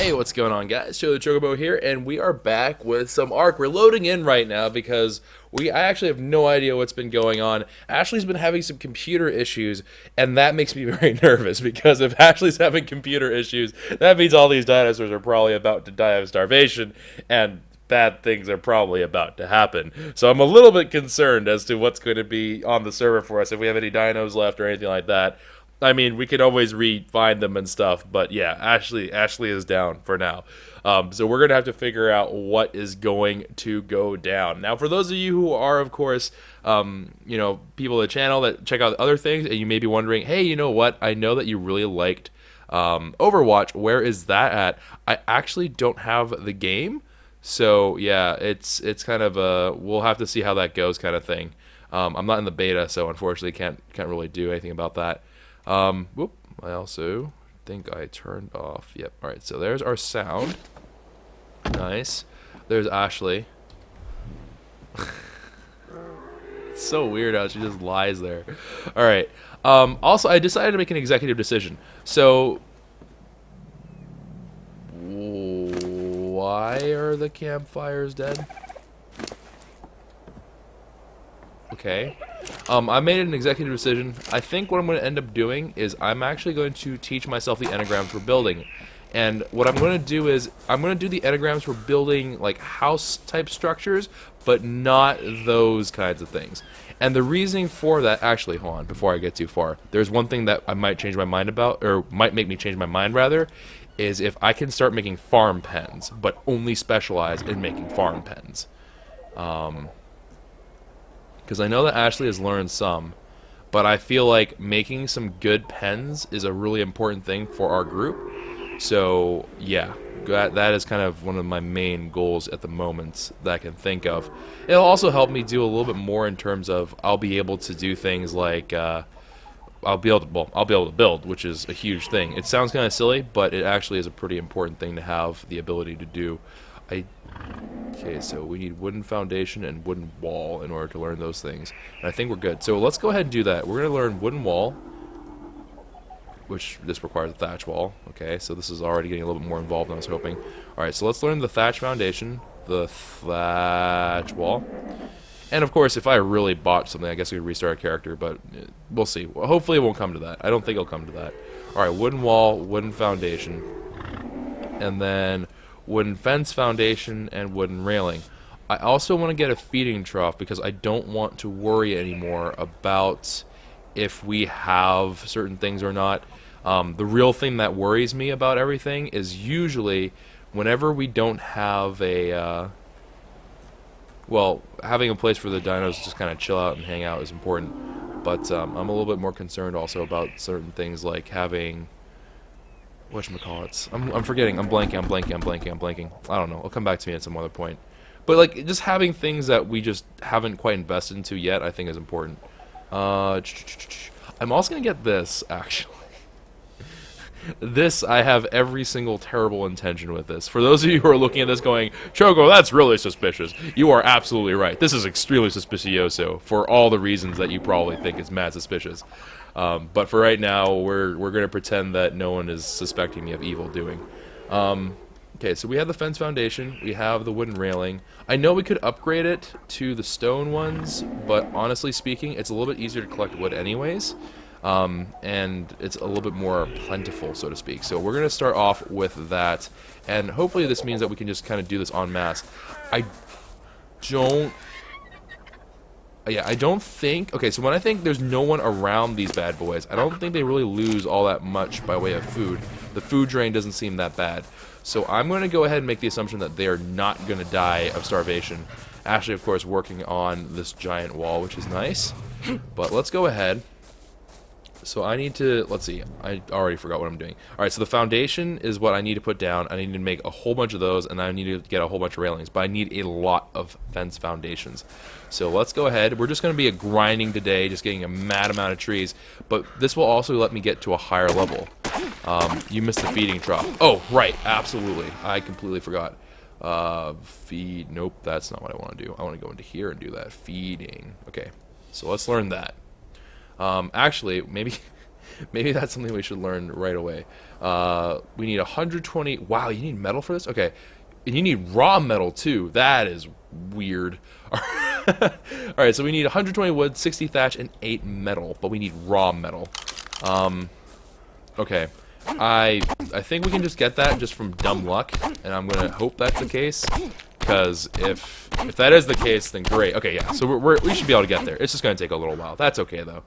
Hey, what's going on, guys? Chocobo here, and we are back with some ARK. We're loading in right now because I actually have no idea what's been going on. Ashley's been having some computer issues, and that makes me very nervous because if Ashley's having computer issues, that means all these dinosaurs are probably about to die of starvation, and bad things are probably about to happen. So I'm a little bit concerned as to what's going to be on the server for us, if we have any dinos left or anything like that. I mean, we could always re-find them and stuff, but yeah, Ashley is down for now. So we're gonna have to figure out what is going to go down. Now, for those of you who are, of course, people of the channel that check out other things, and you may be wondering, hey, you know what? I know that you really liked Overwatch. Where is that at? I actually don't have the game, so yeah, it's kind of a we'll have to see how that goes kind of thing. I'm not in the beta, so unfortunately can't really do anything about that. Whoop, I also think I turned off. Yep. All right. So there's our sound. Nice. There's Ashley. It's so weird how she just lies there. All right. Also, I decided to make an executive decision. So, why are the campfires dead? Okay. I made an executive decision. I think what I'm going to end up doing is I'm actually going to teach myself the engrams for building. And what I'm going to do is I'm going to do the engrams for building like house type structures, but not those kinds of things. And the reasoning for that, actually, hold on, before I get too far, there's one thing that I might change my mind about, or might make me change my mind rather, is if I can start making farm pens, but only specialize in making farm pens. Because I know that Ashley has learned some, but I feel like making some good pens is a really important thing for our group. So, yeah, that is kind of one of my main goals at the moment that I can think of. It'll also help me do a little bit more in terms of I'll be able to do things like I'll be able to build, which is a huge thing. It sounds kind of silly, but it actually is a pretty important thing to have the ability to do. Okay, so we need wooden foundation and wooden wall in order to learn those things. And I think we're good. So let's go ahead and do that. We're going to learn wooden wall, which this requires a thatch wall. Okay, so this is already getting a little bit more involved than I was hoping. Alright, so let's learn the thatch foundation, the thatch wall. And of course, if I really botched something, I guess we could restart a character, but we'll see. Well, hopefully it won't come to that. I don't think it'll come to that. Alright, wooden wall, wooden foundation. And then wooden fence foundation and wooden railing. I also want to get a feeding trough because I don't want to worry anymore about if we have certain things or not. The real thing that worries me about everything is usually whenever we don't have a having a place for the dinos to just kind of chill out and hang out is important, but I'm a little bit more concerned also about certain things like having whatchamacallits. I'm forgetting. I'm blanking. I don't know. It'll come back to me at some other point. But like just having things that we just haven't quite invested into yet, I think is important. I'm also gonna get this actually. This I have every single terrible intention with this. For those of you who are looking at this going, Choco, that's really suspicious. You are absolutely right. This is extremely suspicioso for all the reasons that you probably think is mad suspicious. But for right now, we're going to pretend that no one is suspecting me of evil doing. Okay, so we have the fence foundation. We have the wooden railing. I know we could upgrade it to the stone ones, but honestly speaking, it's a little bit easier to collect wood anyways. And it's a little bit more plentiful, so to speak. So we're going to start off with that. And hopefully this means that we can just kind of do this en masse. I don't think... Okay, so when I think there's no one around these bad boys, I don't think they really lose all that much by way of food. The food drain doesn't seem that bad. So I'm going to go ahead and make the assumption that they're not going to die of starvation. Ashley, of course, working on this giant wall, which is nice. But let's go ahead. So I need to, let's see, I already forgot what I'm doing. Alright, so the foundation is what I need to put down. I need to make a whole bunch of those, and I need to get a whole bunch of railings. But I need a lot of fence foundations. So let's go ahead. We're just going to be grinding today, just getting a mad amount of trees. But this will also let me get to a higher level. You missed the feeding trough. Oh, right, absolutely. I completely forgot. Feed, nope, that's not what I want to do. I want to go into here and do that. Feeding. Okay, so let's learn that. Actually, maybe Maybe that's something we should learn right away. We need 120. Wow, you need metal for this? Okay. And you need raw metal, too. That is weird. Alright, so we need 120 wood, 60 thatch, and 8 metal. But we need raw metal. Okay. I think we can just get that just from dumb luck. And I'm going to hope that's the case. Because if that is the case, then great. Okay, yeah. So we should be able to get there. It's just going to take a little while. That's okay, though.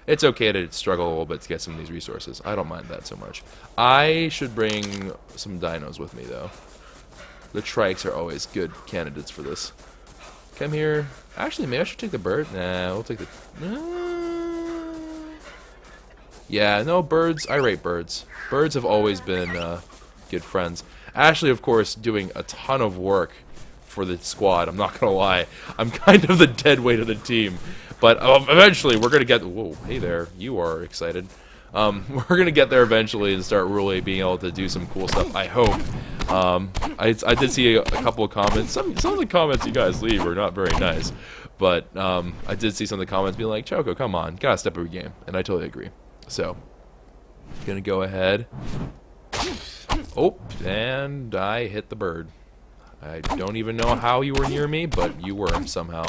It's okay to struggle a little bit to get some of these resources. I don't mind that so much. I should bring some dinos with me, though. The trikes are always good candidates for this. Come here. Actually, maybe I should take the bird. Nah, we'll take the... Yeah, no, birds. I rate birds. Birds have always been good friends. Ashley, of course, doing a ton of work for the squad. I'm not going to lie. I'm kind of the dead weight of the team. But eventually, we're going to get... Whoa, hey there. You are excited. We're going to get there eventually and start really being able to do some cool stuff, I hope. I did see a couple of comments. Some of the comments you guys leave are not very nice. But I did see some of the comments being like, Choco, come on. Gotta step up your game. And I totally agree. So, going to go ahead. Oh, and I hit the bird. I don't even know how you were near me, but you were somehow.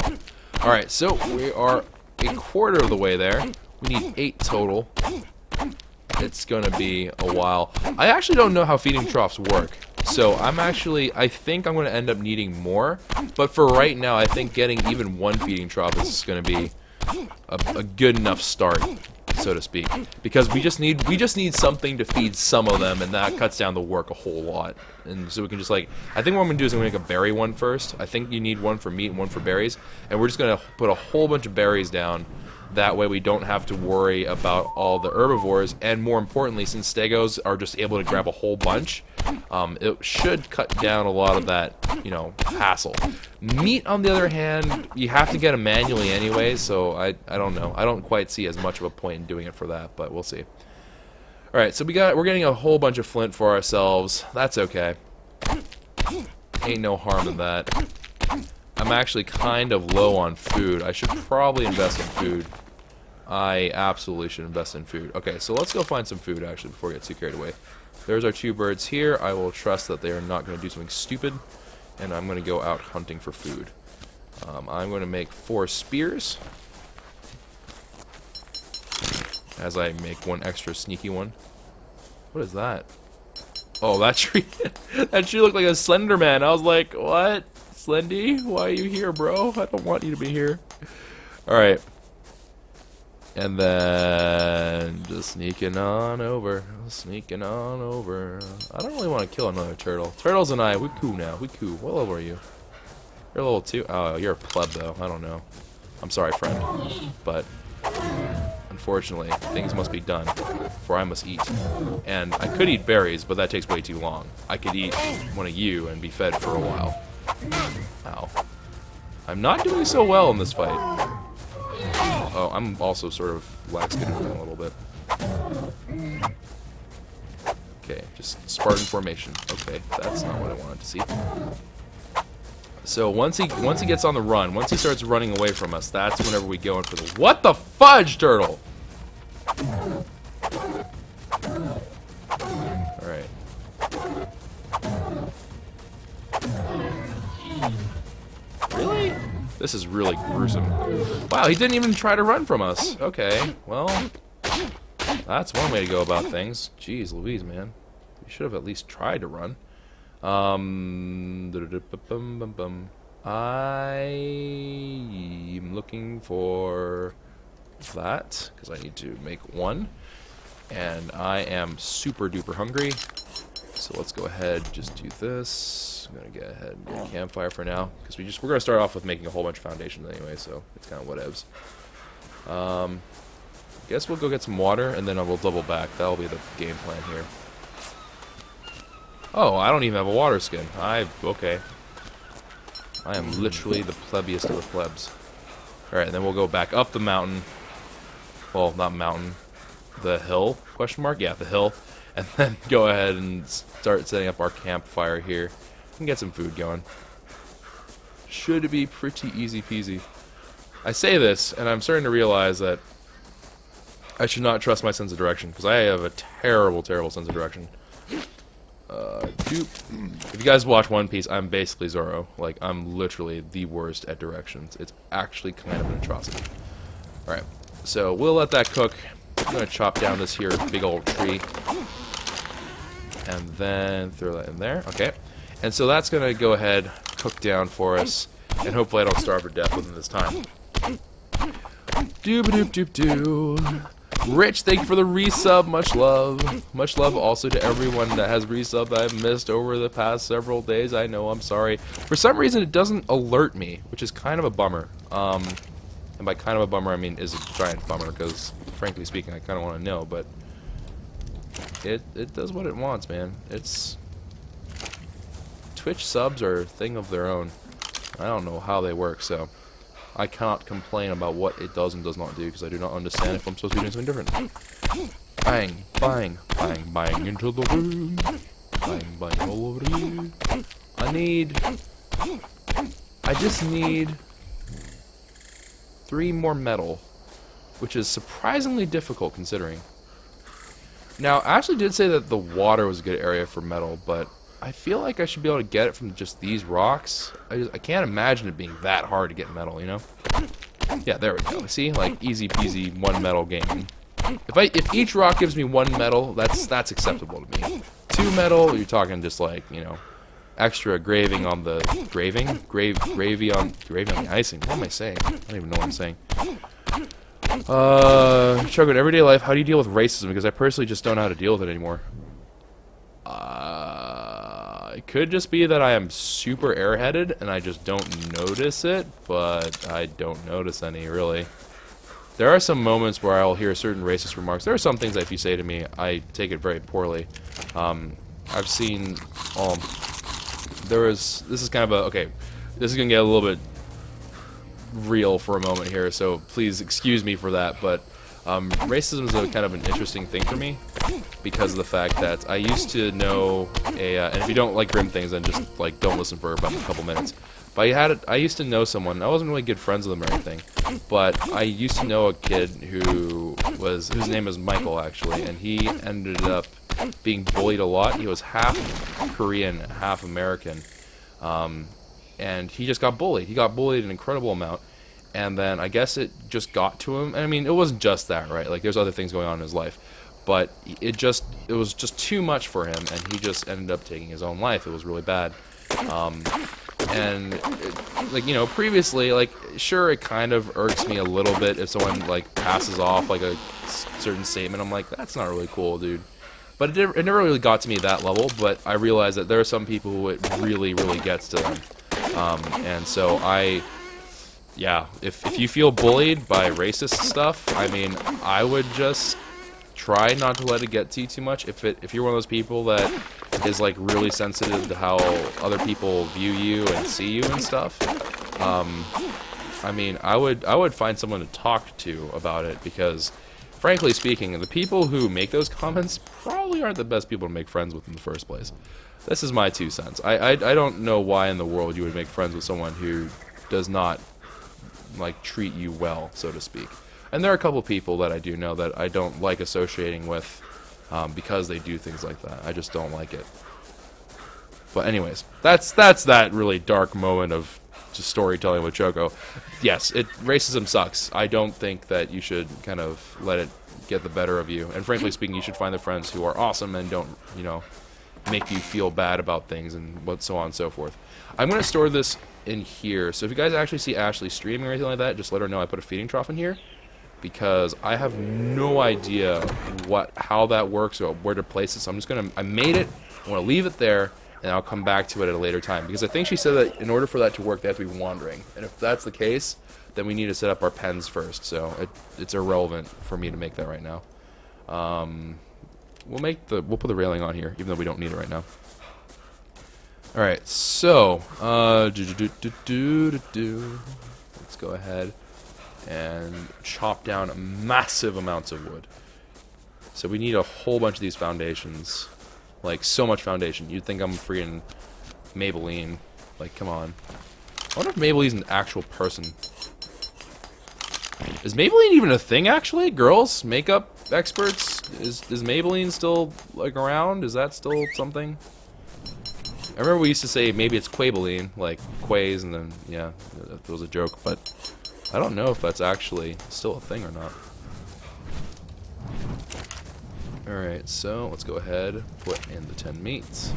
Alright, so we are a quarter of the way there. We need 8 total. It's going to be a while. I actually don't know how feeding troughs work. So I think I'm going to end up needing more. But for right now, I think getting even one feeding trough is going to be a good enough start, so to speak. Because we just need something to feed some of them, and that cuts down the work a whole lot. And so we can just I think what I'm going to do is I'm going to make a berry one first. I think you need one for meat and one for berries. And we're just going to put a whole bunch of berries down. That way we don't have to worry about all the herbivores, and more importantly, since stegos are just able to grab a whole bunch, it should cut down a lot of that, hassle. Meat, on the other hand, you have to get them manually anyway, so I don't know. I don't quite see as much of a point in doing it for that, but we'll see. Alright, so we're getting a whole bunch of flint for ourselves. That's okay. Ain't no harm in that. I'm actually kind of low on food. I should probably invest in food. I absolutely should invest in food. Okay, so let's go find some food, actually, before we get too carried away. There's our 2 birds here. I will trust that they are not going to do something stupid. And I'm going to go out hunting for food. I'm going to make 4 spears. As I make one extra sneaky one. What is that? Oh, that tree. That tree looked like a Slender Man. I was like, what? Slendy, why are you here, bro? I don't want you to be here. Alright. And then just sneaking on over. Sneaking on over. I don't really want to kill another turtle. Turtles and I, we cool now. We cool. What level are you? You're level 2? Oh, you're a pleb, though. I don't know. I'm sorry, friend. But unfortunately, things must be done, for I must eat. And I could eat berries, but that takes way too long. I could eat one of you and be fed for a while. Ow. I'm not doing so well in this fight. Oh, I'm also sort of lax-skinned a little bit. Okay, just Spartan formation. Okay, that's not what I wanted to see. So once he gets on the run, once he starts running away from us, that's whenever we go in for the... What the fudge, turtle? Alright. Really? This is really gruesome. Wow, he didn't even try to run from us. Okay, well, that's one way to go about things. Jeez Louise, man. You should have at least tried to run. I'm looking for that, because I need to make one. And I am super duper hungry. So let's go ahead, just do this. I'm gonna get ahead and get a campfire for now, because we're gonna start off with making a whole bunch of foundations anyway, so it's kind of whatevs. Guess we'll go get some water, and then I will double back. That'll be the game plan here. Oh, I don't even have a water skin. Okay. I am literally the plebiest of the plebs. Alright, and then we'll go back up the mountain. Well, not mountain. The hill? Question mark? Yeah, the hill. And then go ahead and start setting up our campfire here. And get some food going. Should be pretty easy peasy. I say this, and I'm starting to realize that I should not trust my sense of direction, because I have a terrible, terrible sense of direction. If you guys watch One Piece, I'm basically Zoro. Like, I'm literally the worst at directions. It's actually kind of an atrocity. Alright, so we'll let that cook. I'm going to chop down this here big old tree. And then throw that in there. Okay. And so that's going to go ahead, cook down for us. And hopefully I don't starve to death within this time. Doop-a-doop-doop-doo. Rich, thank you for the resub. Much love. Much love also to everyone that has resub that I've missed over the past several days. I know, I'm sorry. For some reason, it doesn't alert me, which is kind of a bummer. And by kind of a bummer, I mean is a giant bummer, because, frankly speaking, I kind of want to know, but it does what it wants, man. It's... Twitch subs are a thing of their own. I don't know how they work, so I cannot complain about what it does and does not do, because I do not understand if I'm supposed to be doing something different. Bang, bang, bang, bang into the room. Bang, bang all over you. I just need 3 more metal, which is surprisingly difficult considering. Now, Ashley did say that the water was a good area for metal, but I feel like I should be able to get it from just these rocks. I can't imagine it being that hard to get metal, you know? Yeah, there we go. See? Like, easy peasy, 1 metal game. If each rock gives me 1 metal, that's acceptable to me. 2 metal, you're talking just like, you know, extra graving on the... Gravy on the icing. What am I saying? I don't even know what I'm saying. Choco, in everyday life, how do you deal with racism? Because I personally just don't know how to deal with it anymore. It could just be that I am super airheaded and I just don't notice it, but I don't notice any, really. There are some moments where I'll hear certain racist remarks. There are some things that if you say to me, I take it very poorly. I've seen, this is kind of a, okay, this is going to get a little bit real for a moment here, so please excuse me for that, but racism is a kind of an interesting thing for me because of the fact that I used to know and if you don't like grim things, then just like don't listen for about a couple minutes. But I used to know someone. I wasn't really good friends with him or anything, but I used to know a kid whose name was Michael actually, and he ended up being bullied a lot. He was half Korean, half American, and he just got bullied. He got bullied an incredible amount. And then I guess it just got to him. I mean, it wasn't just that, right? Like, there's other things going on in his life. But it was just too much for him, and he just ended up taking his own life. It was really bad. Like, you know, previously, like, sure, it kind of irks me a little bit if someone, like, passes off, like, a certain statement. I'm like, that's not really cool, dude. But it never really got to me that level, but I realized that there are some people who it really, really gets to them. And so yeah, if you feel bullied by racist stuff, I mean, I would just try not to let it get to you too much. If you're one of those people that is like really sensitive to how other people view you and see you and stuff, I mean, I would find someone to talk to about it because, frankly speaking, the people who make those comments probably aren't the best people to make friends with in the first place. This is my 2 cents. I don't know why in the world you would make friends with someone who does not like treat you well, so to speak. And there are a couple people that I do know that I don't like associating with because they do things like that. I just don't like it. But anyways, that's that really dark moment of just storytelling with Choco. Yes, racism sucks. I don't think that you should kind of let it get the better of you. And frankly speaking, you should find the friends who are awesome and don't, you know, make you feel bad about things and so on and so forth. I'm going to store this in here, so if you guys actually see Ashley streaming or anything like that, just let her know I put a feeding trough in here, because I have no idea how that works or where to place it. So I'm just gonna, I made it, I'm gonna leave it there, and I'll come back to it at a later time, because I think she said that in order for that to work, they have to be wandering, and if that's the case, then we need to set up our pens first. So it's irrelevant for me to make that right now. We'll put the railing on here, even though we don't need it right now. Alright, so, let's go ahead and chop down massive amounts of wood. So we need a whole bunch of these foundations. Like, so much foundation. You'd think I'm freaking Maybelline. Like, come on. I wonder if Maybelline's an actual person. Is Maybelline even a thing, actually? Girls? Makeup experts? Is Maybelline still, like, around? Is that still something? I remember we used to say maybe it's Quabeline, like Quays, and then, yeah, that was a joke, but I don't know if that's actually still a thing or not. Alright, so let's go ahead, put in the 10 meats,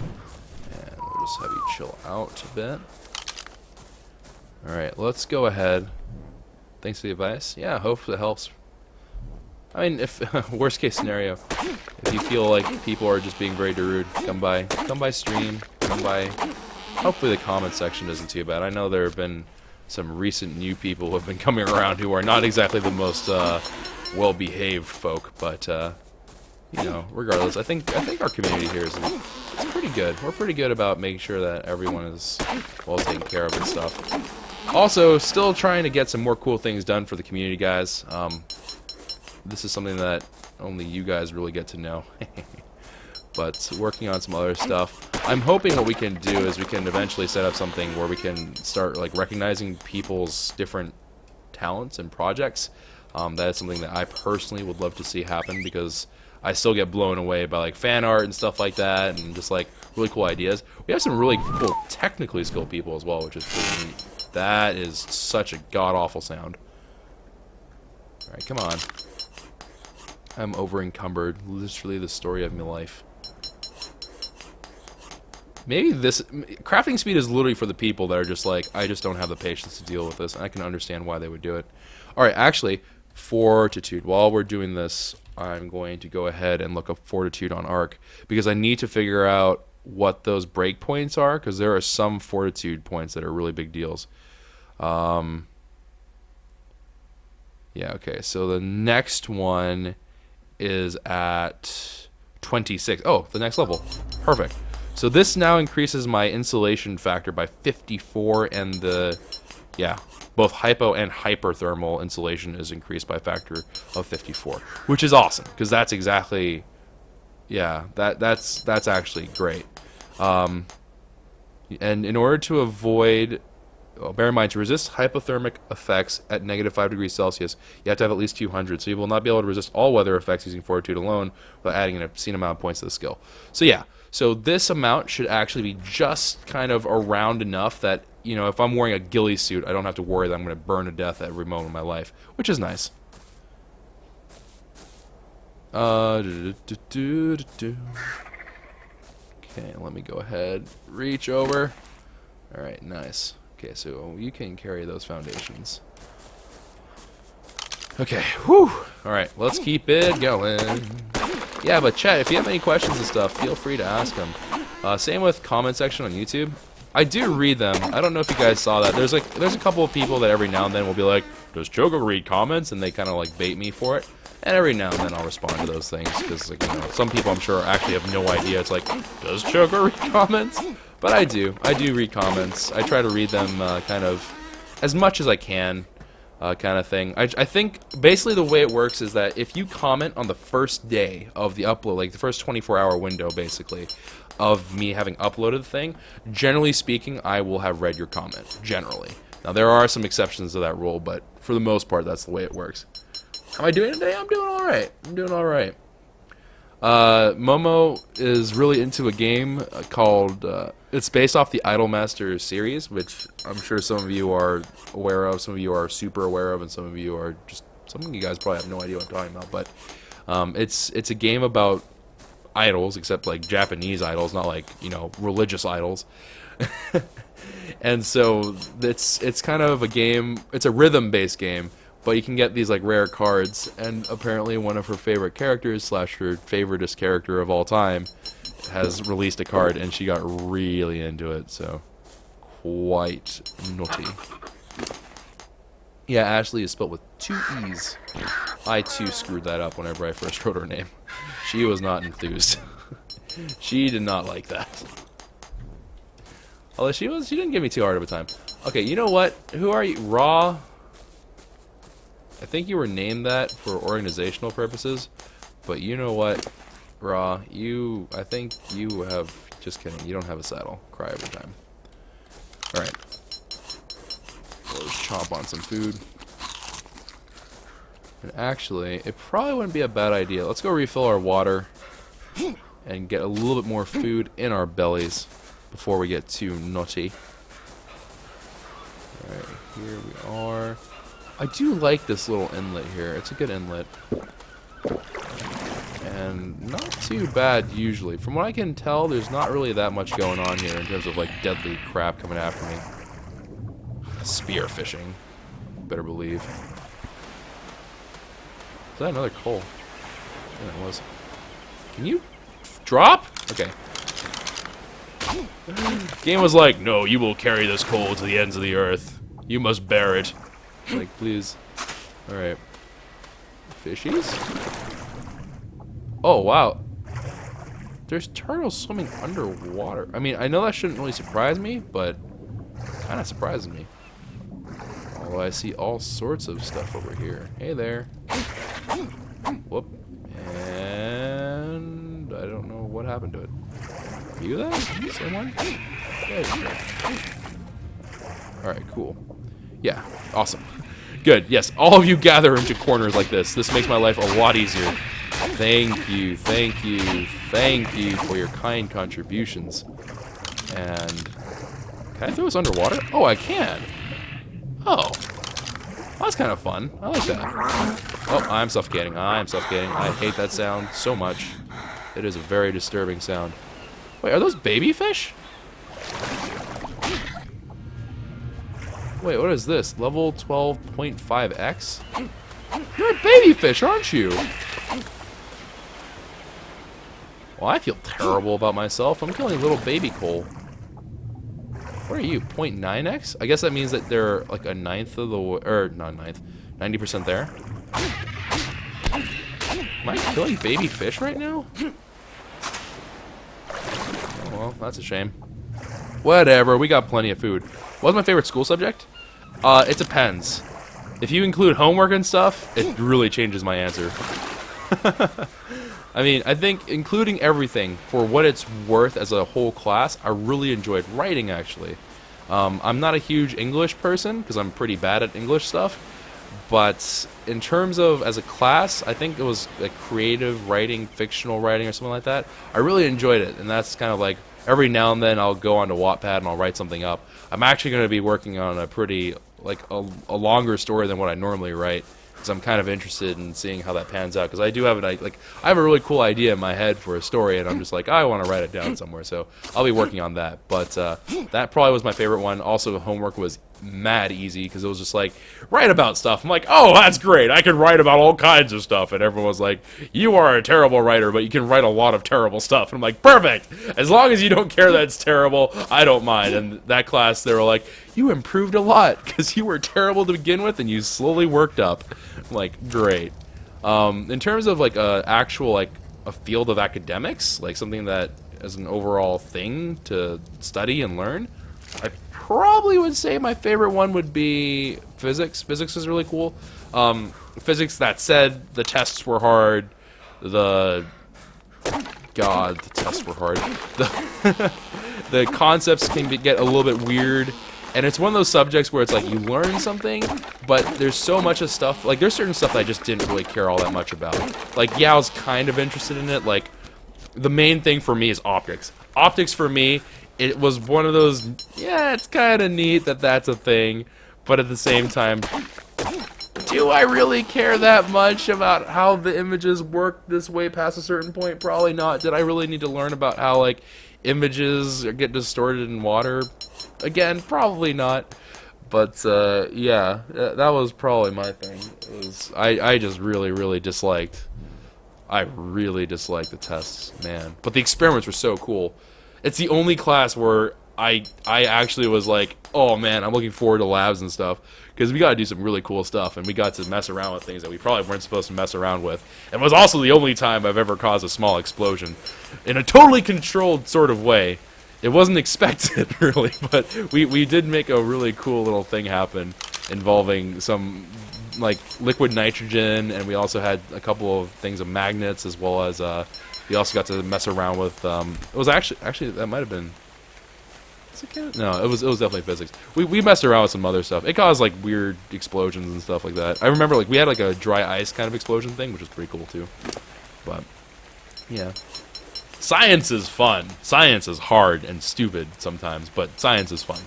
and we'll just have you chill out a bit. Alright, let's go ahead. Thanks for the advice. Yeah, hopefully it helps. I mean, if worst case scenario, if you feel like people are just being very rude, come by stream, come by. Hopefully the comment section isn't too bad. I know there have been some recent new people who have been coming around who are not exactly the most well-behaved folk, but you know, regardless, I think our community here is pretty good. We're pretty good about making sure that everyone is well taken care of and stuff. Also, still trying to get some more cool things done for the community, guys. This is something that only you guys really get to know. But working on some other stuff. I'm hoping what we can do is we can eventually set up something where we can start like recognizing people's different talents and projects. That is something that I personally would love to see happen, because I still get blown away by like fan art and stuff like that, and just like really cool ideas. We have some really cool technically skilled people as well, which is pretty neat. That is such a god-awful sound. Alright, come on. I'm over-encumbered. Literally the story of my life. Maybe this... Crafting speed is literally for the people that are just like, I just don't have the patience to deal with this, and I can understand why they would do it. Alright, actually, Fortitude. While we're doing this, I'm going to go ahead and look up Fortitude on ARK, because I need to figure out what those breakpoints are, because there are some Fortitude points that are really big deals. Yeah, okay, so the next one is at 26. Oh, the next level. Perfect. So this now increases my insulation factor by 54, and the, yeah, both hypo and hyperthermal insulation is increased by a factor of 54, which is awesome, because that's exactly, yeah, that's actually great. And in order to avoid, well, bear in mind, to resist hypothermic effects at -5 degrees Celsius, you have to have at least 200, so you will not be able to resist all weather effects using Fortitude alone without adding an obscene amount of points to the skill. So yeah, so this amount should actually be just kind of around enough that, you know, if I'm wearing a ghillie suit, I don't have to worry that I'm going to burn to death at every moment of my life, which is nice. Okay, let me go ahead, reach over. Alright, nice. Okay, so you can carry those foundations. Okay, whew. Alright, let's keep it going. Yeah, but chat, if you have any questions and stuff, feel free to ask them. Same with comment section on YouTube. I do read them. I don't know if you guys saw that. There's a couple of people that every now and then will be like, does Choco read comments? And they kind of like bait me for it. And every now and then I'll respond to those things, because, like, you know, some people I'm sure actually have no idea. It's like, does Choco read comments? But I do read comments. I try to read them kind of as much as I can, kind of thing. I think basically the way it works is that if you comment on the first day of the upload, like the first 24-hour window basically of me having uploaded the thing, generally speaking, I will have read your comment, generally. Now there are some exceptions to that rule, but for the most part, that's the way it works. How am I doing today? I'm doing alright. I'm doing alright. Momo is really into a game called, it's based off the Idolmaster series, which I'm sure some of you are aware of, some of you are super aware of, and some of you are just, some of you guys probably have no idea what I'm talking about, but it's a game about idols, except like Japanese idols, not like, you know, religious idols. And so it's kind of a game, it's a rhythm-based game, but you can get these like rare cards, and apparently one of her favorite characters / her favoritist character of all time has released a card, and she got really into it, so quite naughty. Yeah, Ashley is spelled with 2 E's. I too screwed that up whenever I first wrote her name. She was not enthused. She did not like that. Although she didn't give me too hard of a time. Okay, you know what? Who are you? Raw? I think you were named that for organizational purposes, but you know what, Raw, I think you have, just kidding, you don't have a saddle. Cry every time. Alright. Let's chomp on some food. And actually, it probably wouldn't be a bad idea. Let's go refill our water and get a little bit more food in our bellies before we get too nutty. Alright, here we are. I do like this little inlet here. It's a good inlet. And not too bad usually. From what I can tell, there's not really that much going on here in terms of like deadly crap coming after me. Spear fishing. Better believe. Is that another coal? Yeah, it was. Can you drop? Okay. Game was like, no, you will carry this coal to the ends of the earth. You must bear it. Like, please. Alright. Fishies? Oh, wow. There's turtles swimming underwater. I mean, I know that shouldn't really surprise me, but kind of surprises me. Although I see all sorts of stuff over here. Hey there. Whoop. And I don't know what happened to it. Are you there? Someone? There you go. Alright, cool. Yeah, awesome. Good, yes, all of you gather into corners like this. This makes my life a lot easier. Thank you, thank you, thank you for your kind contributions. And can I throw this underwater? Oh, I can. Oh, well, that's kind of fun. I like that. Oh, I'm suffocating. I'm suffocating. I hate that sound so much. It is a very disturbing sound. Wait, are those baby fish? Wait, what is this? Level 12.5x? You're a baby fish, aren't you? Well, I feel terrible about myself. I'm killing little baby coal. What are you, 0.9x? I guess that means that they're like a ninth of the or not ninth, 90% there. Am I killing baby fish right now? Oh, well, that's a shame. Whatever, we got plenty of food. What's my favorite school subject? It depends. If you include homework and stuff, it really changes my answer. I mean, I think including everything for what it's worth as a whole class, I really enjoyed writing, actually. I'm not a huge English person, because I'm pretty bad at English stuff. But in terms of, as a class, I think it was like creative writing, fictional writing, or something like that. I really enjoyed it, and that's kind of like, every now and then I'll go onto Wattpad and I'll write something up. I'm actually going to be working on a pretty, like, a longer story than what I normally write. Because I'm kind of interested in seeing how that pans out. Because I do have I have a really cool idea in my head for a story, and I'm just like, I want to write it down somewhere. So I'll be working on that. But that probably was my favorite one. Also, homework was mad easy because it was just like, write about stuff. I'm like, oh, that's great. I can write about all kinds of stuff. And everyone was like, you are a terrible writer, but you can write a lot of terrible stuff. And I'm like, perfect. As long as you don't care that it's terrible, I don't mind. And that class, they were like, you improved a lot because you were terrible to begin with and you slowly worked up. I'm like, great. In terms of like actual like a field of academics, like something that as an overall thing to study and learn, I probably would say my favorite one would be physics. Physics is really cool. Physics, that said, the tests were hard. The tests were hard. The concepts can get a little bit weird. And it's one of those subjects where it's like you learn something, but there's so much of stuff. Like, there's certain stuff that I just didn't really care all that much about. Like, yeah, I was kind of interested in it. Like, the main thing for me is optics. Optics for me, it was one of those, yeah, it's kind of neat that that's a thing. But at the same time, do I really care that much about how the images work this way past a certain point? Probably not. Did I really need to learn about how, like, images get distorted in water? Again, probably not. But, yeah, that was probably my thing. It was, I just really disliked. I really disliked the tests, man. But the experiments were so cool. It's the only class where I actually was like, oh man, I'm looking forward to labs and stuff. Because we got to do some really cool stuff, and we got to mess around with things that we probably weren't supposed to mess around with. And it was also the only time I've ever caused a small explosion. In a totally controlled sort of way. It wasn't expected, really, but we did make a really cool little thing happen involving some, like, liquid nitrogen, and we also had a couple of things of magnets, as well as, we also got to mess around with, it was actually, that might have been, let's Was it Canada? No, it was definitely physics. We messed around with some other stuff. It caused like weird explosions and stuff like that. I remember like we had like a dry ice kind of explosion thing, which was pretty cool too. But yeah. Science is fun. Science is hard and stupid sometimes, but science is fun.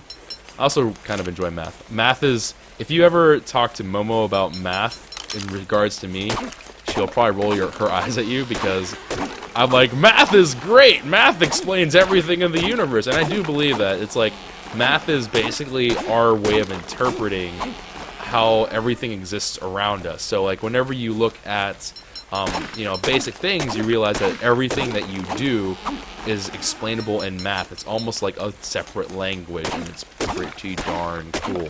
I also kind of enjoy math. Math is, if you ever talk to Momo about math in regards to me, she'll probably roll her eyes at you because I'm like, math is great! Math explains everything in the universe! And I do believe that. It's like, math is basically our way of interpreting how everything exists around us. So like, whenever you look at you know, basic things, you realize that everything that you do is explainable in math. It's almost like a separate language, and it's pretty darn cool.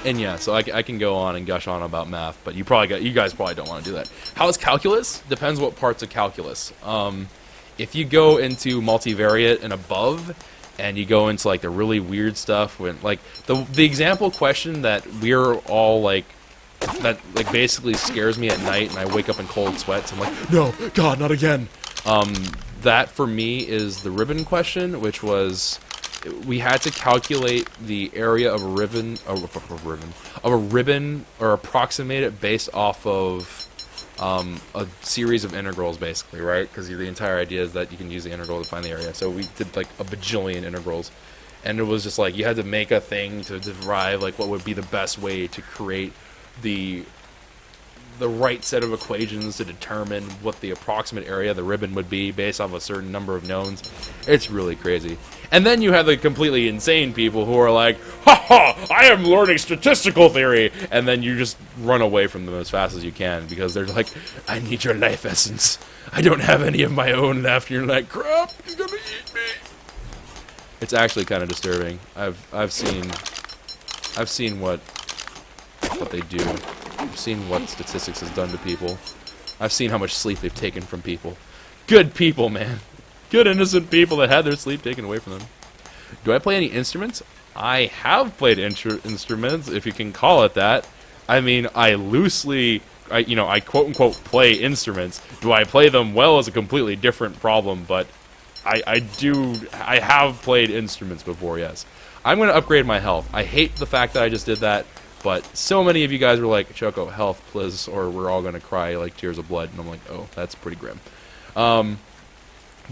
And yeah, so I can go on and gush on about math, but you guys probably don't want to do that. How is calculus? Depends what parts of calculus. If you go into multivariate and above, and you go into like the really weird stuff, when like the example question that we're all like, that like basically scares me at night and I wake up in cold sweats. I'm like, no, God, not again. That for me is the ribbon question, which was we had to calculate the area of a ribbon, or approximate it based off of a series of integrals, basically, right? Because the entire idea is that you can use the integral to find the area. So we did like a bajillion integrals, and it was just like you had to make a thing to derive like what would be the best way to create the right set of equations to determine what the approximate area of the ribbon would be based off a certain number of knowns. It's really crazy. And then you have the completely insane people who are like, ha ha, I am learning statistical theory, and then you just run away from them as fast as you can because they're like, I need your life essence. I don't have any of my own left. And you're like, crap, you're gonna eat me. It's actually kind of disturbing. I've seen what they do. I've seen what statistics has done to people. I've seen how much sleep they've taken from people. Good people, man. Good innocent people that had their sleep taken away from them. Do I play any instruments? I have played instruments, if you can call it that. I mean, I quote unquote play instruments. Do I play them well is a completely different problem, but I have played instruments before, yes. I'm going to upgrade my health. I hate the fact that I just did that. But so many of you guys were like, Choco, health, please, or we're all going to cry like tears of blood. And I'm like, oh, that's pretty grim. But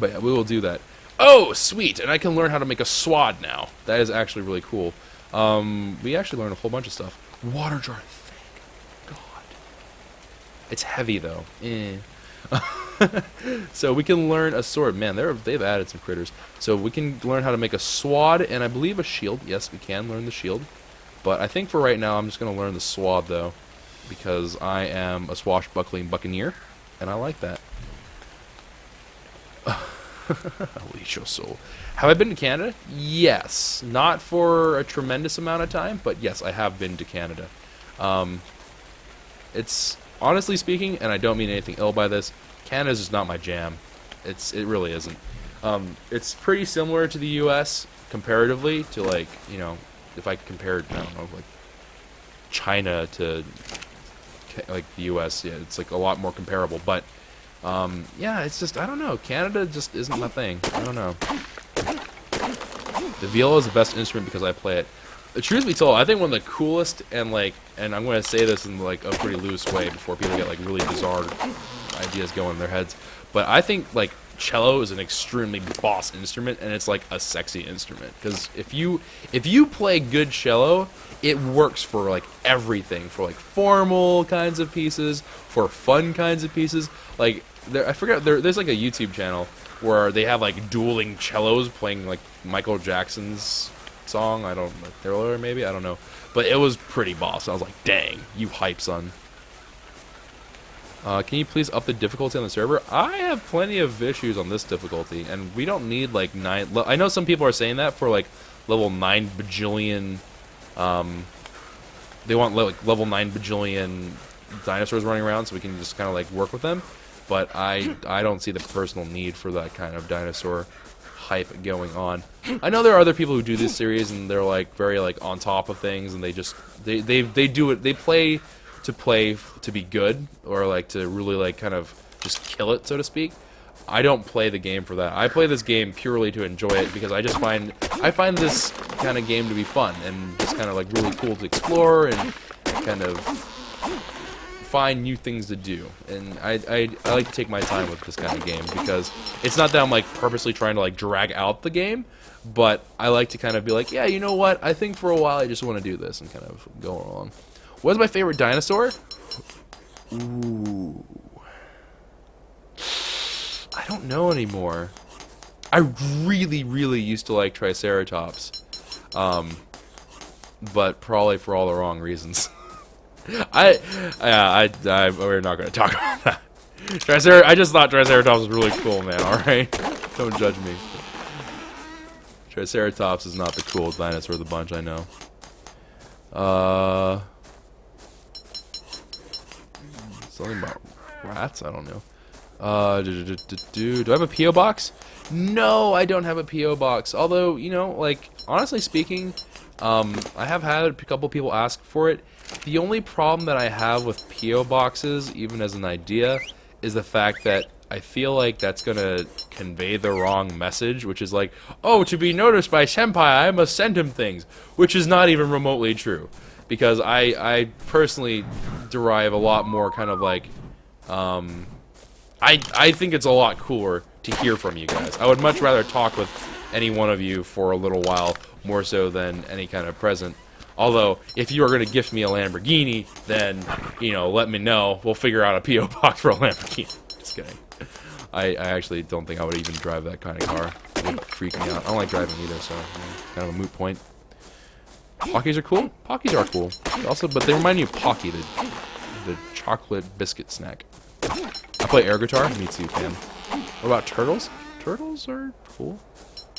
yeah, we will do that. Oh, sweet. And I can learn how to make a swad now. That is actually really cool. We actually learned a whole bunch of stuff. Water jar, thank God. It's heavy, though. So we can learn a sword. Man, they've added some critters. So we can learn how to make a swad and I believe a shield. Yes, we can learn the shield. But I think for right now, I'm just going to learn the swab, though, because I am a swashbuckling buccaneer, and I like that. Unleash your soul. Have I been to Canada? Yes. Not for a tremendous amount of time, but yes, I have been to Canada. It's, honestly speaking, and I don't mean anything ill by this, Canada's just not my jam. It really isn't. It's pretty similar to the U.S., comparatively, to, like, you know, if I compared, I don't know, like China to like the U.S., yeah, it's like a lot more comparable. But yeah, it's just I don't know. Canada just isn't my thing. I don't know. The viola is the best instrument because I play it. The truth be told, I think one of the coolest and I'm going to say this in like a pretty loose way before people get like really bizarre ideas going in their heads. But I think like cello is an extremely boss instrument, and it's like a sexy instrument because if you play good cello, it works for like everything, for like formal kinds of pieces, for fun kinds of pieces. Like there's like a YouTube channel where they have like dueling cellos playing like Michael Jackson's song. I don't know, Thriller maybe, I don't know, but it was pretty boss. I was like, dang, you hype, son. Can you please up the difficulty on the server? I have plenty of issues on this difficulty, and we don't need like 9. I know some people are saying that for like level 9 bajillion. They want like level 9 bajillion dinosaurs running around, so we can just kind of like work with them. But I don't see the personal need for that kind of dinosaur hype going on. I know there are other people who do this series, and they're like very like on top of things, and they do it. They play to be good, or like to really like kind of just kill it, so to speak. I don't play the game for that. I play this game purely to enjoy it because I find this kind of game to be fun and just kind of like really cool to explore and kind of find new things to do. And I like to take my time with this kind of game because it's not that I'm like purposely trying to like drag out the game, but I like to kind of be like, yeah, you know what? I think for a while I just want to do this and kind of go along. What's my favorite dinosaur? Ooh. I don't know anymore. I really, really used to like Triceratops. But probably for all the wrong reasons. We're not going to talk about that. I just thought Triceratops was really cool, man, alright? Don't judge me. Triceratops is not the coolest dinosaur of the bunch, I know. Something about rats? I don't know. Do I have a P.O. box? No, I don't have a P.O. box. Although, you know, like, honestly speaking, I have had a couple people ask for it. The only problem that I have with P.O. boxes, even as an idea, is the fact that I feel like that's gonna convey the wrong message, which is like, oh, to be noticed by Senpai, I must send him things, which is not even remotely true. Because I personally derive a lot more kind of like, I think it's a lot cooler to hear from you guys. I would much rather talk with any one of you for a little while, more so than any kind of present. Although, if you are going to gift me a Lamborghini, then, you know, let me know. We'll figure out a P.O. box for a Lamborghini. Just kidding. I actually don't think I would even drive that kind of car. It would freak me out. I don't like driving either, so kind of a moot point. Pockies are cool? Pockies are cool. Also, but they remind me of Pocky, the chocolate biscuit snack. I play air guitar. Me too, fam. What about turtles? Turtles are cool.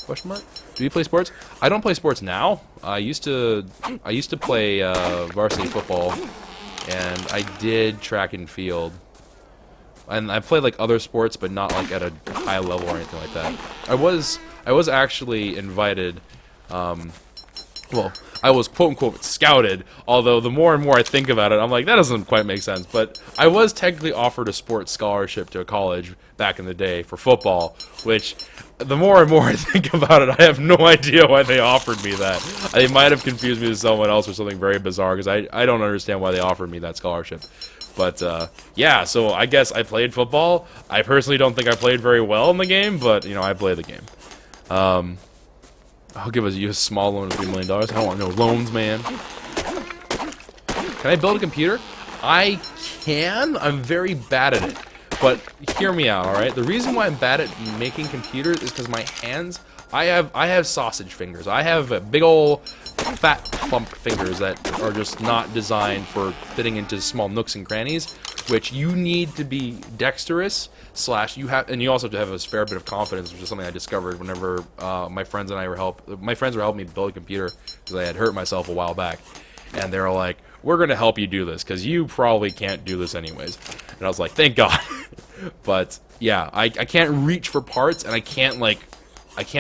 Question mark. Do you play sports? I don't play sports now. I used to play varsity football, and I did track and field. And I played like other sports, but not like at a high level or anything like that. I was actually invited. Well, I was quote-unquote scouted, although the more and more I think about it, I'm like, that doesn't quite make sense. But I was technically offered a sports scholarship to a college back in the day for football, which, the more and more I think about it, I have no idea why they offered me that. They might have confused me with someone else or something very bizarre, because I don't understand why they offered me that scholarship. But, yeah, so I guess I played football. I personally don't think I played very well in the game, but, you know, I play the game. I'll give you a small loan of $3 million. I don't want no loans, man. Can I build a computer? I can. I'm very bad at it. But hear me out, alright? The reason why I'm bad at making computers is because my hands, I have sausage fingers. I have big ol' fat plump fingers that are just not designed for fitting into small nooks and crannies, which you need to be dexterous / you have, and you also have to have a fair bit of confidence, which is something I discovered whenever my friends were helping me build a computer because I had hurt myself a while back, and they were like, we're gonna help you do this because you probably can't do this anyways. And I was like, thank God. But yeah, I can't reach for parts, and I can't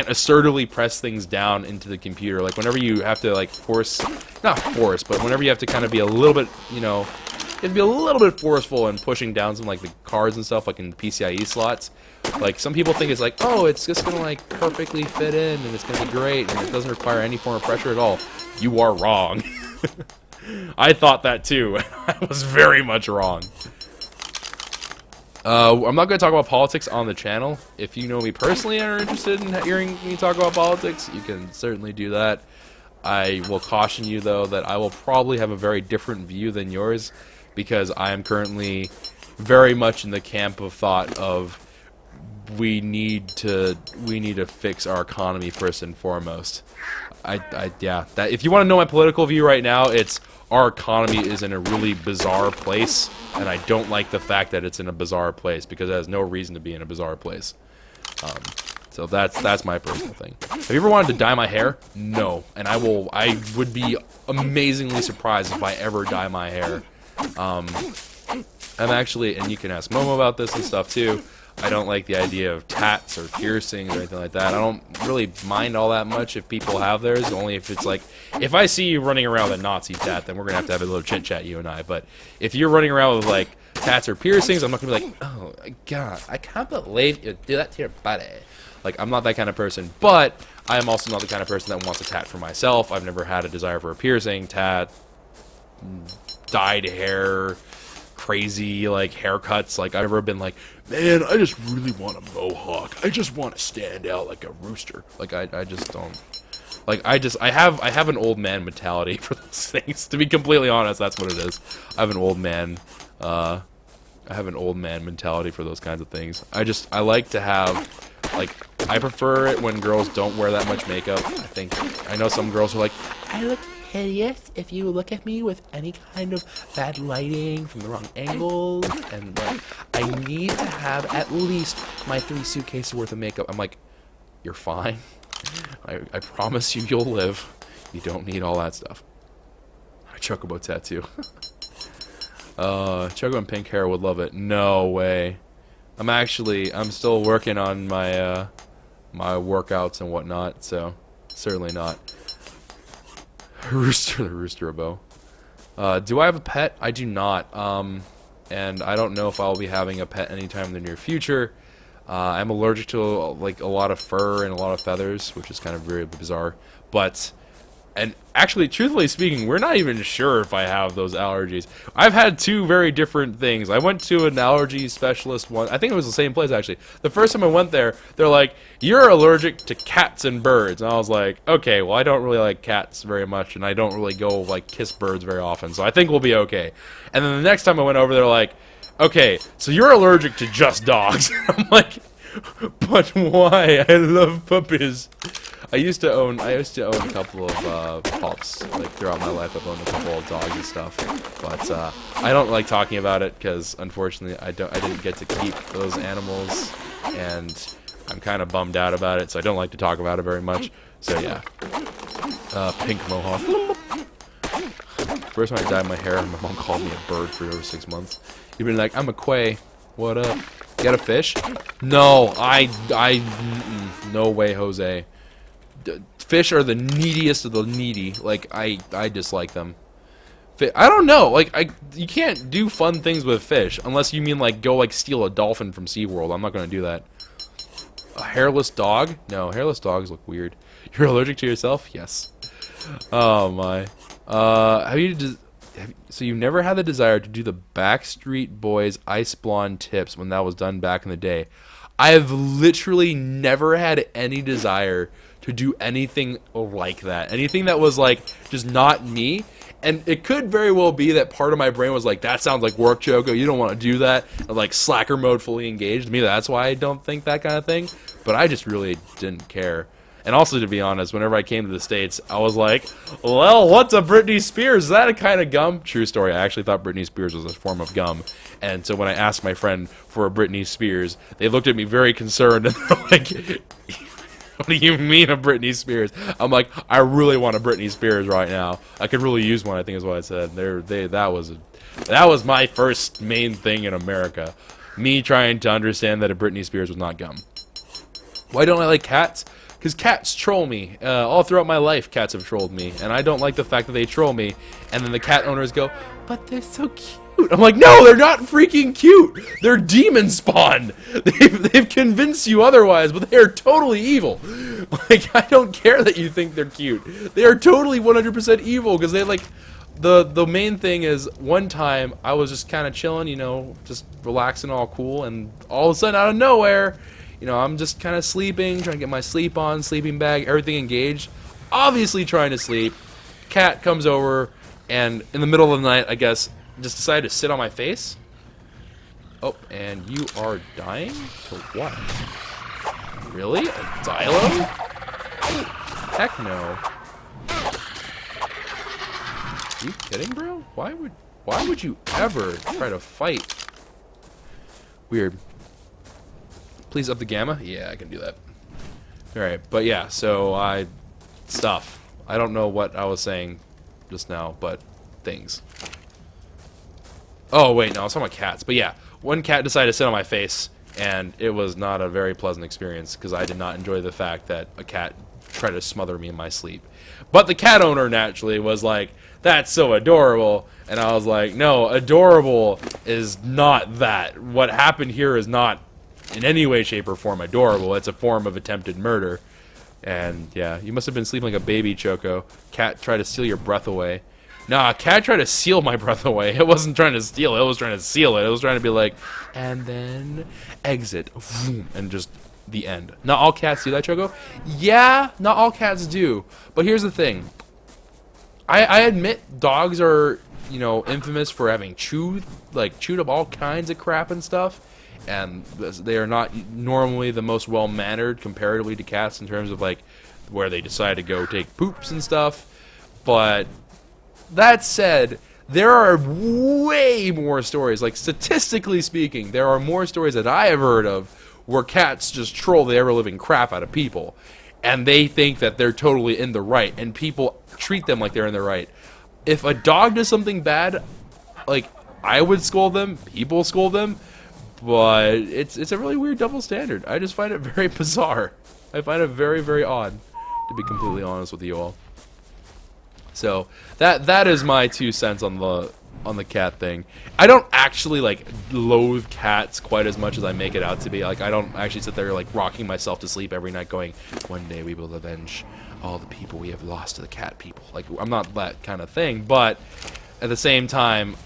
assertively press things down into the computer. Like whenever you have to like not force, but whenever you have to kind of be a little bit, you know, you have to be a little bit forceful in pushing down some like the cards and stuff like in the PCIe slots. Like some people think it's like, oh, it's just gonna like perfectly fit in and it's gonna be great and it doesn't require any form of pressure at all. You are wrong. I thought that too. I was very much wrong. I'm not going to talk about politics on the channel. If you know me personally and are interested in hearing me talk about politics, you can certainly do that. I will caution you, though, that I will probably have a very different view than yours, because I am currently very much in the camp of thought of we need to fix our economy first and foremost. Yeah, that if you want to know my political view right now, it's our economy is in a really bizarre place, and I don't like the fact that it's in a bizarre place because it has no reason to be in a bizarre place. So that's my personal thing. Have you ever wanted to dye my hair? No, and I would be amazingly surprised if I ever dye my hair. I'm actually, and you can ask Momo about this and stuff too, I don't like the idea of tats or piercings or anything like that. I don't really mind all that much if people have theirs, only if it's like, if I see you running around with a Nazi tat, then we're going to have a little chit-chat, you and I. But if you're running around with like tats or piercings. I'm not gonna be like, oh god, I can't believe you do that to your body. Like, I'm not that kind of person, but I am also not the kind of person that wants a tat for myself. I've never had a desire for a piercing, tat, dyed hair, crazy, like, haircuts. Like, I've never been like, man, I just really want a mohawk. I just want to stand out like a rooster. Like, I just don't. Like, I have an old man mentality for those things. To be completely honest, that's what it is. I have an old man, mentality for those kinds of things. I like to have, like, I prefer it when girls don't wear that much makeup. I know some girls are like, I look hideous if you look at me with any kind of bad lighting from the wrong angles, and like, I need to have at least my 3 suitcases worth of makeup. I'm like, you're fine. I promise you, you'll live. You don't need all that stuff. A Chocobo tattoo. Choco and pink hair would love it. No way. I'm still working on my my workouts and whatnot, so certainly not. Roosterabo. Do I have a pet? I do not. And I don't know if I'll be having a pet anytime in the near future. I'm allergic to like a lot of fur and a lot of feathers, which is kind of very bizarre. But, and actually, truthfully speaking, we're not even sure if I have those allergies. I've had 2 very different things. I went to an allergy specialist one. I think it was the same place actually. The first time I went there, they're like, "You're allergic to cats and birds," and I was like, "Okay, well, I don't really like cats very much, and I don't really go like kiss birds very often, so I think we'll be okay." And then the next time I went over, they're like, "Okay, so you're allergic to just dogs." I'm like, but why? I love puppies. I used to own a couple of pups. Like, throughout my life, I've owned a couple of dogs and stuff. But I don't like talking about it because, unfortunately, I didn't get to keep those animals, and I'm kind of bummed out about it. So I don't like to talk about it very much. So yeah, pink mohawk. First time I dyed my hair, my mom called me a bird for over 6 months. You've been like, "I'm a quay. What up? You got a fish?" No, no way, Jose. Fish are the neediest of the needy. Like, I dislike them. I don't know. Like, you can't do fun things with fish unless you mean like go like steal a dolphin from SeaWorld. I'm not gonna do that. A hairless dog? No, hairless dogs look weird. You're allergic to yourself? Yes. Oh my. So you never had the desire to do the Backstreet Boys Ice Blonde tips when that was done back in the day? I have literally never had any desire to do anything like that. Anything that was like just not me. And it could very well be that part of my brain was like, that sounds like work, Choco. You don't want to do that. Or like slacker mode fully engaged. Me, that's why I don't think that kind of thing. But I just really didn't care. And also, to be honest, whenever I came to the States, I was like, well, what's a Britney Spears? Is that a kind of gum? True story. I actually thought Britney Spears was a form of gum. And so when I asked my friend for a Britney Spears, they looked at me very concerned and they're like, what do you mean a Britney Spears? I'm like, I really want a Britney Spears right now. I could really use one, I think is what I said. That was my first main thing in America. Me trying to understand that a Britney Spears was not gum. Why don't I like cats? Because cats troll me. All throughout my life, cats have trolled me. And I don't like the fact that they troll me. And then the cat owners go, but they're so cute. I'm like, no, they're not freaking cute. They're demon spawned. They've convinced you otherwise, but they are totally evil. Like, I don't care that you think they're cute. They are totally 100% evil because they like... The main thing is, one time, I was just kind of chilling, you know, just relaxing, all cool. And all of a sudden, out of nowhere... You know, I'm just kind of sleeping, trying to get my sleep on, sleeping bag, everything engaged. Obviously trying to sleep. Cat comes over, and in the middle of the night, I guess, just decided to sit on my face. Oh, and you are dying? To what? Really? A Dilo? Heck no. Are you kidding, bro? Why would you ever try to fight? Weird. Please up the gamma? Yeah, I can do that. Alright, but yeah, so stuff. I don't know what I was saying just now, but things. Oh, wait, no, I was talking about cats. But yeah, one cat decided to sit on my face, and it was not a very pleasant experience, because I did not enjoy the fact that a cat try to smother me in my sleep. But the cat owner naturally was like, that's so adorable. And I was like, no, adorable is not that. What happened here is not in any way, shape, or form adorable. It's a form of attempted murder. And yeah, you must have been sleeping like a baby, Choco. Cat tried to steal your breath away. Nah, cat tried to seal my breath away. It wasn't trying to steal it. It was trying to seal it. It was trying to be like, and then exit. And just the end. Not all cats do that, Choco. Yeah, not all cats do. But here's the thing. I admit dogs are, you know, infamous for having chewed up all kinds of crap and stuff. And they are not normally the most well-mannered comparatively to cats in terms of, like, where they decide to go take poops and stuff. But that said, there are way more stories, like, statistically speaking, there are more stories that I have heard of where cats just troll the ever-living crap out of people. And they think that they're totally in the right, and people treat them like they're in the right. If a dog does something bad, like, I would scold them, people scold them, but it's a really weird double standard. I just find it very bizarre. I find it very, very odd, to be completely honest with you all. So that is my 2 cents on the cat thing. I don't actually like loathe cats quite as much as I make it out to be. Like, I don't actually sit there like rocking myself to sleep every night going, one day we will avenge all the people we have lost to the cat people. Like, I'm not that kind of thing, but at the same time,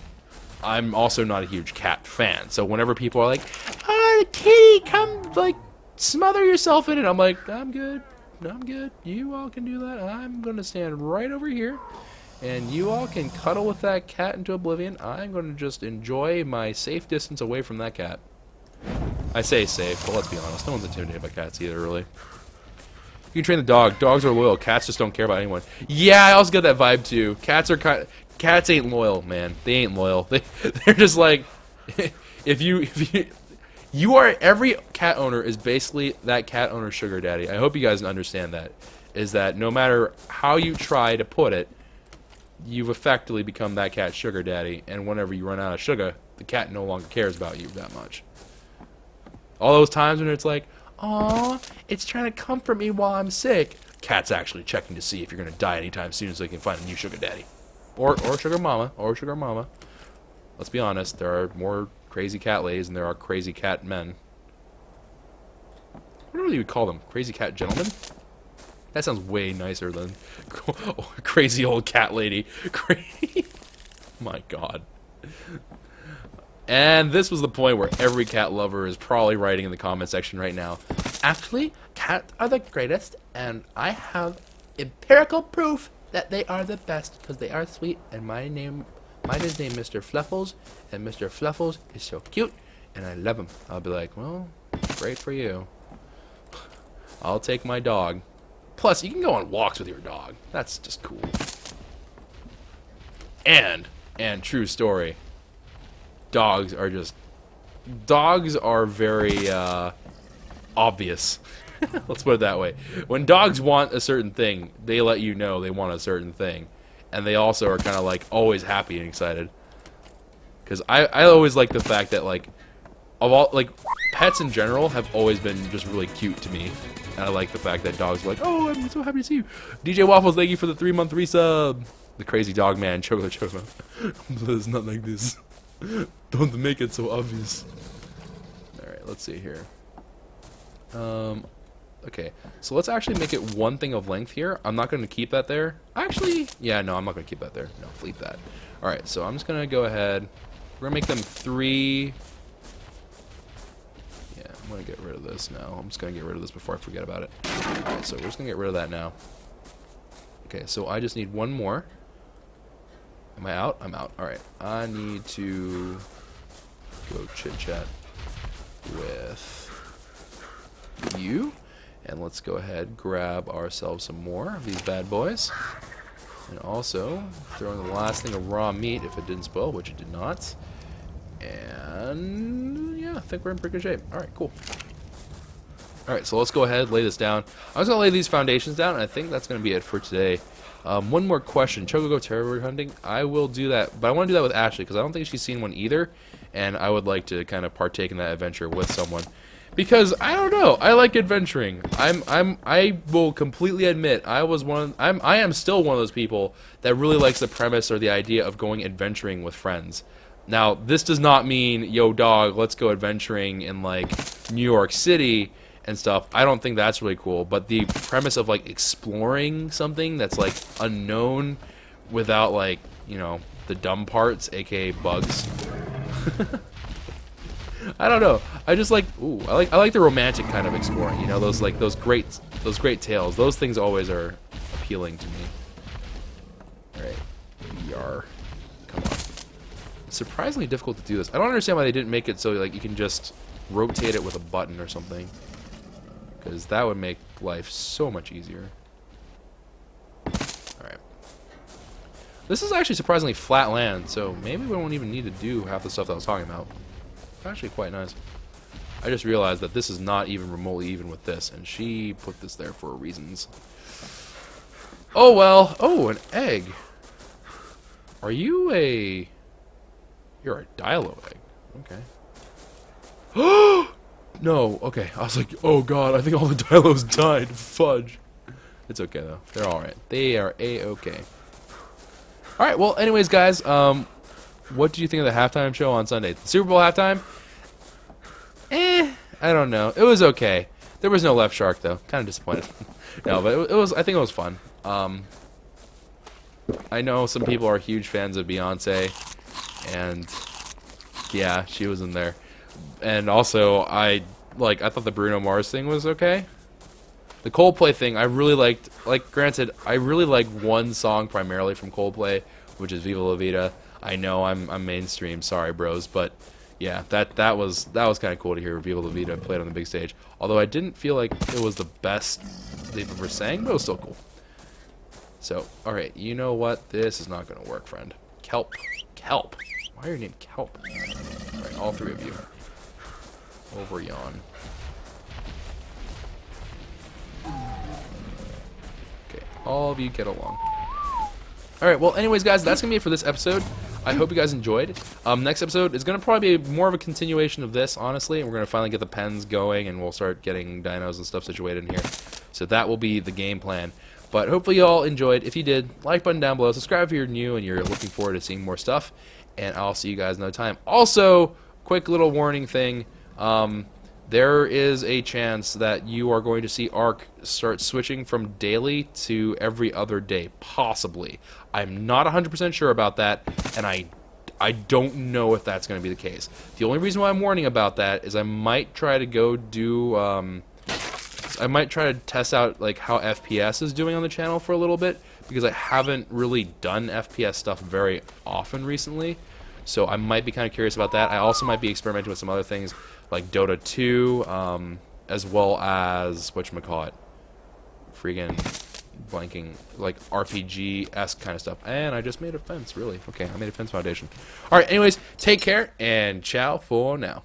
I'm also not a huge cat fan. So whenever people are like, the kitty, come like smother yourself in it, I'm like, I'm good. You all can do that. I'm going to stand right over here, and you all can cuddle with that cat into oblivion. I'm going to just enjoy my safe distance away from that cat. I say safe, but let's be honest. No one's intimidated by cats either, really. You can train the dog. Dogs are loyal. Cats just don't care about anyone. Yeah, I also get that vibe, too. Cats ain't loyal, man. They ain't loyal. They're just like, every cat owner is basically that cat owner's sugar daddy. I hope you guys understand that. Is that no matter how you try to put it, you've effectively become that cat's sugar daddy, and whenever you run out of sugar, the cat no longer cares about you that much. All those times when it's like, aw, it's trying to comfort me while I'm sick. Cat's actually checking to see if you're going to die anytime soon so they can find a new sugar daddy. Or sugar mama. Let's be honest, there are more crazy cat ladies than there are crazy cat men. What do you call them? Crazy cat gentlemen? That sounds way nicer than crazy old cat lady. My god. And this was the point where every cat lover is probably writing in the comment section right now. Actually, cats are the greatest, and I have empirical proof that they are the best because they are sweet, and mine is named Mr. Fluffles, and Mr. Fluffles is so cute, and I love him. I'll be like, well, great for you. I'll take my dog. Plus, you can go on walks with your dog. That's just cool. And true story, dogs are very obvious. Let's put it that way. When dogs want a certain thing, they let you know they want a certain thing. And they also are kind of like always happy and excited. Because I always like the fact that like pets in general have always been just really cute to me. And I like the fact that dogs are like, oh, I'm so happy to see you. DJ Waffles, thank you for the 3-month resub. The crazy dog man, Choco. It's not like this. Don't make it so obvious. Alright, let's see here. Okay, so let's actually make it one thing of length here. I'm not going to keep that there. Actually, yeah, no, I'm not going to keep that there. No, delete that. Alright, so I'm just going to go ahead. We're going to make them 3. Yeah, I'm going to get rid of this now. I'm just going to get rid of this before I forget about it. Alright, so we're just going to get rid of that now. Okay, so I just need one more. Am I out? I'm out. Alright, I need to go chit-chat with you. And let's go ahead, grab ourselves some more of these bad boys. And also, throw in the last thing of raw meat if it didn't spoil, which it did not. And yeah, I think we're in pretty good shape. Alright, cool. Alright, so let's go ahead, lay this down. I was going to lay these foundations down, and I think that's going to be it for today. One more question. Chocobo terrier hunting? I will do that, but I want to do that with Ashley, because I don't think she's seen one either, and I would like to kind of partake in that adventure with someone. Because I don't know, I like adventuring. I will completely admit I am still one of those people that really likes the premise or the idea of going adventuring with friends. Now, this does not mean, yo dog, let's go adventuring in like New York City and stuff. I don't think that's really cool, but the premise of like exploring something that's like unknown without like, you know, the dumb parts, aka bugs. I don't know. I just like, I like the romantic kind of exploring. You know, those great tales. Those things always are appealing to me. All right, yar, come on. It's surprisingly difficult to do this. I don't understand why they didn't make it so like you can just rotate it with a button or something, because that would make life so much easier. All right. This is actually surprisingly flat land, so maybe we won't even need to do half the stuff that I was talking about. Actually quite nice. I just realized that this is not even remotely even with this, and she put this there for reasons. Oh well. Oh, an egg. Are you a... You're a Dilo egg. Okay. No, okay. I was like, oh god, I think all the Dilos died. Fudge. It's okay though. They're alright. They are a-okay. Alright, well anyways guys, what did you think of the halftime show on Sunday? The Super Bowl halftime? I don't know. It was okay. There was no left shark though. Kind of disappointed. No, but it was. I think it was fun. I know some people are huge fans of Beyonce, and yeah, she was in there. And also, I thought the Bruno Mars thing was okay. The Coldplay thing, I really liked. Like, granted, I really like one song primarily from Coldplay, which is Viva La Vida. I know I'm mainstream, sorry bros, but yeah, that was kind of cool to hear Viva La Vida played on the big stage. Although I didn't feel like it was the best they've ever sang, but it was still cool. So, all right, you know what? This is not gonna work, friend. Kelp. Why are you named Kelp? All right, all three of you. Over yon. Okay, all of you get along. Alright, well, anyways, guys, that's going to be it for this episode. I hope you guys enjoyed. Next episode is going to probably be more of a continuation of this, honestly. We're going to finally get the pens going, and we'll start getting dinos and stuff situated in here. So that will be the game plan. But hopefully you all enjoyed. If you did, like button down below. Subscribe if you're new and you're looking forward to seeing more stuff. And I'll see you guys another time. Also, quick little warning thing. There is a chance that you are going to see ARK start switching from daily to every other day, possibly. I'm not 100% sure about that, and I don't know if that's going to be the case. The only reason why I'm warning about that is I might try to go do, I might try to test out like how FPS is doing on the channel for a little bit, because I haven't really done FPS stuff very often recently. So I might be kind of curious about that. I also might be experimenting with some other things like Dota 2, as well as, whatchamacallit, friggin' blanking, like RPG-esque kind of stuff. And I just made a fence, really. Okay, I made a fence foundation. Alright, anyways, take care, and ciao for now.